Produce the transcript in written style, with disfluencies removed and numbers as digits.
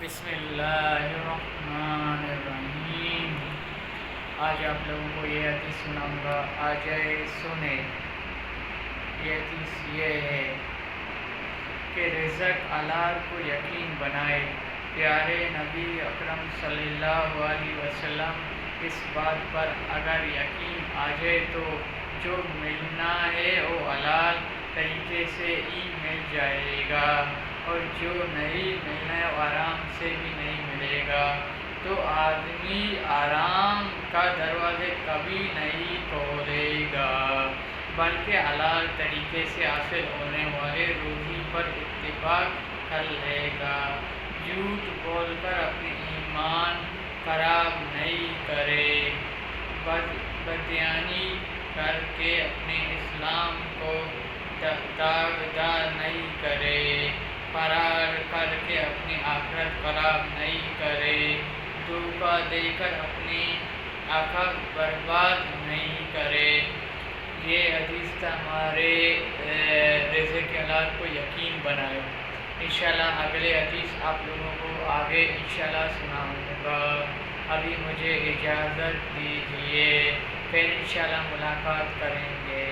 بسم اللہ الرحمن الرحیم۔ آج آپ لوگوں کو یہ حدیث سناؤں گا، آج سنیں۔ یہ حدیث یہ ہے کہ رزق حلال کو یقین بنائے۔ پیارے نبی اکرم صلی اللہ علیہ وسلم اس بات پر اگر یقین آ جائے تو جو ملنا ہے وہ حلال طریقے سے ہی مل جائے گا، اور جو نہیں ملنا ہے وہ آرام سے بھی نہیں ملے گا، تو آدمی آرام کا دروازے کبھی نہیں کھولے گا، بلکہ حلال طریقے سے حاصل ہونے والے روزی پر اتفاق کر لے گا۔ جھوٹ بول کر اپنے ایمان خراب نہیں کرے، بدیانی کر کے اپنے اسلام کو داغدار نہیں کرے، فرار کر کے اپنی آخرت خراب نہیں کرے، دھوکہ دے کر اپنی آخرت برباد نہیں کرے۔ یہ حدیث ہمارے رزق حلال کو یقین بنائے۔ انشاءاللہ اگلے حدیث آپ لوگوں کو آگے انشاءاللہ سناؤں گا۔ ابھی مجھے اجازت دیجیے، پھر انشاءاللہ ملاقات کریں گے۔